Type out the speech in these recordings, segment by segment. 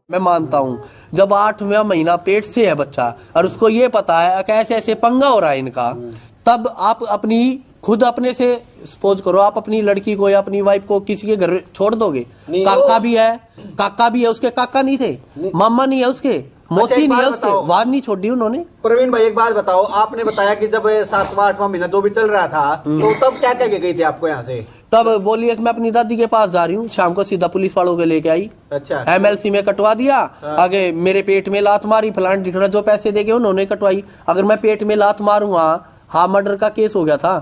मैं मानता हूँ जब 8वां महीना पेट से है बच्चा और उसको ये पता है कि ऐसे ऐसे पंगा हो रहा है इनका, तब आप अपनी खुद अपने से सपोज करो आप अपनी लड़की को या अपनी वाइफ को किसी के घर छोड़ दोगे? काका भी है उसके, काका नहीं थे, मामा नहीं है उसके, मौसी नहीं है उसके, वाद नहीं छोड़ी उन्होंने। प्रवीण भाई एक बात बताओ, आपने बताया कि जब 7वां 8वां महीना जो भी चल रहा था तो तब क्या कह के गई थी आपको यहाँ से? तब बोली कि मैं अपनी दादी के पास जा रही हूँ, शाम को सीधा पुलिस वालों के लेके आई। अच्छा। MLC में कटवा दिया, आगे मेरे पेट में लात मारी, फलान ढिकड़ा जो पैसे देके उन्होंने कटवाई। अगर मैं पेट में लात मारूंगा, हाँ मर्डर का केस हो गया था।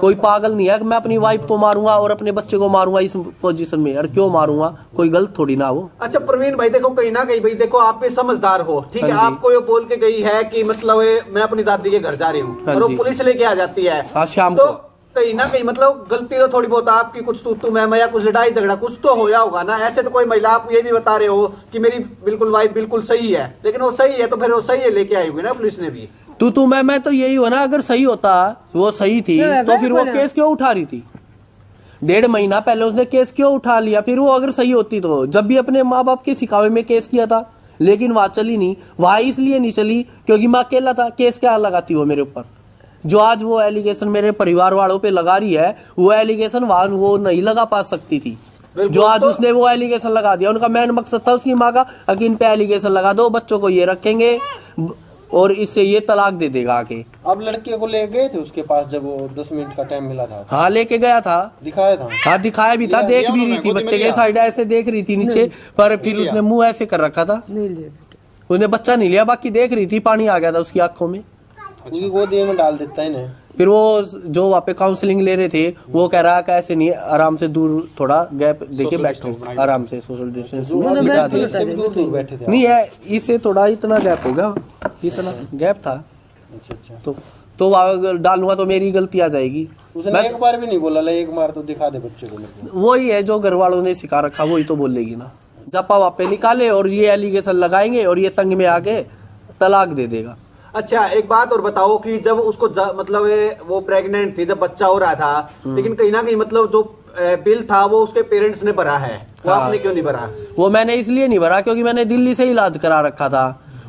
कोई पागल नहीं है कि मैं अपनी वाइफ को मारूंगा और अपने बच्चे को मारूंगा इस पोजीशन में, और क्यों मारूंगा, कोई गलत थोड़ी ना हो। अच्छा प्रवीण भाई देखो, कहीं ना कहीं भाई देखो आप भी समझदार हो, ठीक है, आपको ये बोल के गई है कि मतलब मैं अपनी दादी के घर जा रही हूँ और वो पुलिस लेके आ जाती है शाम को। कहीं ना कहीं मतलब गलती तो थोड़ी बहुत आपकी, कुछ तू मैं या कुछ लड़ाई झगड़ा कुछ तो होया होगा ना। ऐसे तो कोई महिला, आप ये भी बता रहे हो कि मेरी बिल्कुल वाइफ बिल्कुल सही है, लेकिन वो सही है तो फिर वो सही है लेके आई हुई ना पुलिस ने भी। तू मैं तो यही हो ना, अगर सही होता वो सही थी तो फिर वो केस क्यों उठा रही थी? 1.5 महीना पहले उसने केस क्यों उठा लिया? फिर वो अगर सही होती तो जब भी अपने माँ बाप के सिखावे में केस किया था, लेकिन वहां चली नहीं। वहां इसलिए नहीं चली क्योंकि मैं अकेला था। केस क्या लगाती वो मेरे ऊपर? जो आज वो एलिगेशन मेरे परिवार वालों पे लगा रही है, वो एलिगेशन वहां वो नहीं लगा पा सकती थी। जो आज उसने वो एलिगेशन लगा दिया, उनका मेन मकसद था उसकी माँ का कि इन पे एलिगेशन लगा दो, बच्चों को ये रखेंगे और इससे ये तलाक दे देगा आके। अब लड़के को ले गए थे उसके पास जब वो 10 मिनट का टाइम मिला था? हाँ लेके गया था, दिखाया था। हाँ दिखाया भी था, देख भी रही थी, बच्चे के साइड ऐसे देख रही थी नीचे, पर फिर उसने मुंह ऐसे कर रखा था, उसने बच्चा नहीं लिया, बाकी देख रही थी, पानी आ गया था उसकी आंखों में। उसकी गोदी में डाल देता है ना। फिर वो जो वहाँ पे काउंसलिंग ले रहे थे वो कह रहा कि ऐसे नहीं, आराम से दूर थोड़ा गैप देके बैठो, आराम से सोशल डिस्टेंस में बिठा दिया। नहीं है इससे थोड़ा इतना गैप होगा, इतना गैप था। अच्छा। तो डालूंगा तो मेरी गलती आ जाएगी। उसने एक बार भी नहीं बोला एक बार तो दिखा दे बच्चे को। वही है जो घर वालों ने सिखा रखा, वही तो बोलेगी ना। जप्पा वापे निकाले और ये एलिगेशन लगाएंगे और ये तंग में आके तलाक दे देगा। अच्छा एक बात और बताओ कि जब उसको मतलब वो प्रेग्नेंट थी, जब बच्चा हो रहा था, लेकिन कहीं ना कहीं मतलब जो बिल था वो उसके पेरेंट्स ने भरा है, वो आपने क्यों नहीं भरा? वो मैंने इसलिए नहीं भरा क्योंकि मैंने दिल्ली से इलाज करा रखा था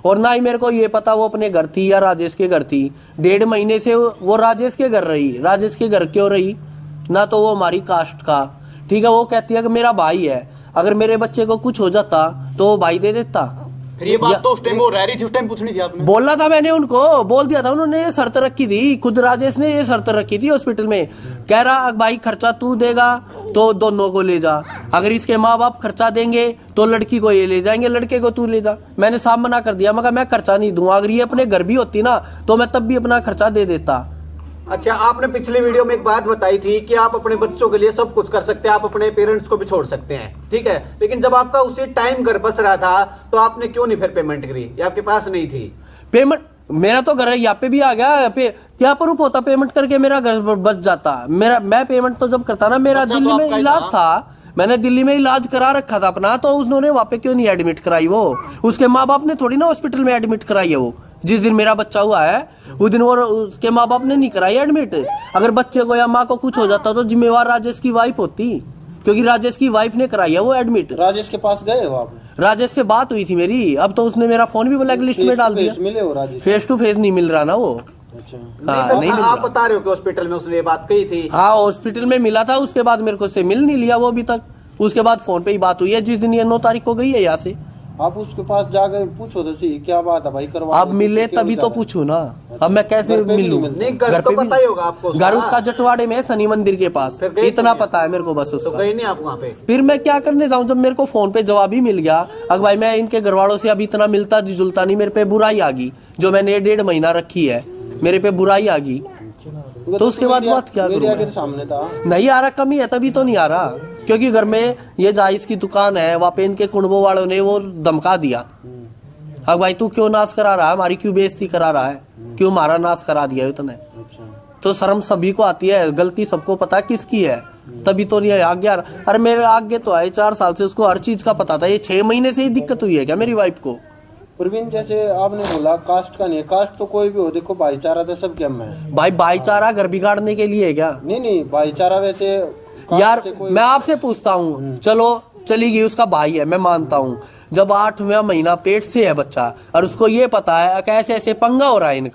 और ना ही मेरे को ये पता वो अपने घर थी या राजेश के घर थी। 1.5 महीने से वो राजेश के घर रही। राजेश के घर क्यों रही? ना तो वो हमारी कास्ट का, ठीक है, वो कहती है कि मेरा भाई है, अगर मेरे बच्चे को कुछ हो जाता तो वो भाई दे देता। फिर ये बात तो उस टाइम वो रह रही थी, उस टाइम पूछनी थी आपने। बोलना था मैंने, उनको बोल दिया था, उन्होंने ये शर्त रखी थी, खुद राजेश ने ये शर्त रखी थी हॉस्पिटल में, कह रहा भाई खर्चा तू देगा तो दोनों को ले जा, अगर इसके माँ बाप खर्चा देंगे तो लड़की को ये ले जाएंगे, लड़के को तू ले जा। मैंने साफ मना कर दिया, मगर मैं खर्चा नहीं दूंगा, अगर ये अपने घर भी होती ना तो मैं तब भी अपना खर्चा दे देता। अच्छा आपने पिछले वीडियो में एक बात बताई थी कि आप अपने बच्चों के लिए सब कुछ कर सकते हैं, आप अपने पेरेंट्स को भी छोड़ सकते हैं, ठीक है, लेकिन जब आपका उसी टाइम घर बस रहा था तो आपने क्यों नहीं फिर पेमेंट करी, या आपके पास नहीं थी पेमेंट? मेरा तो घर यहाँ पे भी आ गया, क्या प्रूफ होता पेमेंट करके मेरा घर बच जाता? मैं पेमेंट तो जब करता ना, मेरा दिल्ली में इलाज था, मैंने दिल्ली में इलाज करा रखा था अपना, तो उन्होंने वहाँ पे क्यों नहीं एडमिट कराई? वो उसके माँ बाप ने थोड़ी ना हॉस्पिटल में एडमिट कराई है। वो जिस दिन मेरा बच्चा हुआ है उस दिन वो उसके माँ बाप ने नहीं कराई एडमिट। अगर बच्चे को या माँ को कुछ हो जाता तो जिम्मेवार राजेश की वाइफ होती, क्योंकि राजेश की वाइफ ने कराई है वो एडमिट। राजेश के पास गए हो आप? राजेश से बात हुई थी मेरी, अब तो उसने मेरा फोन भी ब्लैक लिस्ट में डाल दिया। मिले हो राजेश? फेस टू फेस नहीं मिल रहा ना वो। अच्छा। नहीं मिल आप बता रहे हो कि हॉस्पिटल में उसने ये बात कही थी? हाँ हॉस्पिटल में मिला था, उसके बाद मेरे को से मिल नहीं लिया वो अभी तक। उसके बाद फोन पे ही बात हुई है जिस दिन ये 9 तारीख को गई है यहाँ से। आप उसके पास जाकर पूछो तो सही क्या बात है भाई, करवा। अब मिले तभी तो पूछू ना, अब मैं कैसे मिलूं? घर तो पता ही होगा आपको। घर उसका जटवाड़े में शनि मंदिर के पास, इतना पता है मेरे को बस उसका। तो गई नहीं आप वहाँ पे? फिर मैं क्या करने जाऊं जब मेरे को फोन पे जवाब ही मिल गया। अगर भाई मैं इनके घर वालों से अभी इतना मिलता जुलता नहीं, मेरे पे बुराई आ गई, जो मैंने 1.5 महीना रखी है मेरे पे बुराई आ गई, तो उसके बाद बात क्या करूं? सामने था नहीं आ रहा, कमी है तभी तो नहीं आ रहा, क्योंकि घर में ये जायज की दुकान है, वहाँ पे इनके कुंडबों वालों ने वो धमका दिया, अब भाई तू क्यों नाश करा रहा है, हमारी क्यों बेइज्जती करा रहा है, क्यों हमारा नाश करा दिया इतने। तो शर्म सभी को आती है, गलती सबको पता है किसकी है, तभी तो नहीं आगे। अरे मेरे आगे तो आए 4 साल से, उसको हर चीज का पता था, ये 6 महीने से ही दिक्कत हुई है क्या मेरी वाइफ को? प्रवीण जैसे आपने बोला कास्ट का नहीं, कास्ट तो कोई भी हो, देखो भाईचारा तो सबके हम है भाई। भाईचारा घर बिगाड़ने के लिए है क्या? नहीं भाईचारा वैसे यार मैं आपसे पूछता हूँ, चलो चली गई, उसका भाई है, मैं मानता हूँ। जब 8वां महीना पेट से है बच्चा और उसको ये पता है कैसे ऐसे पंगा हो रहा है इनका,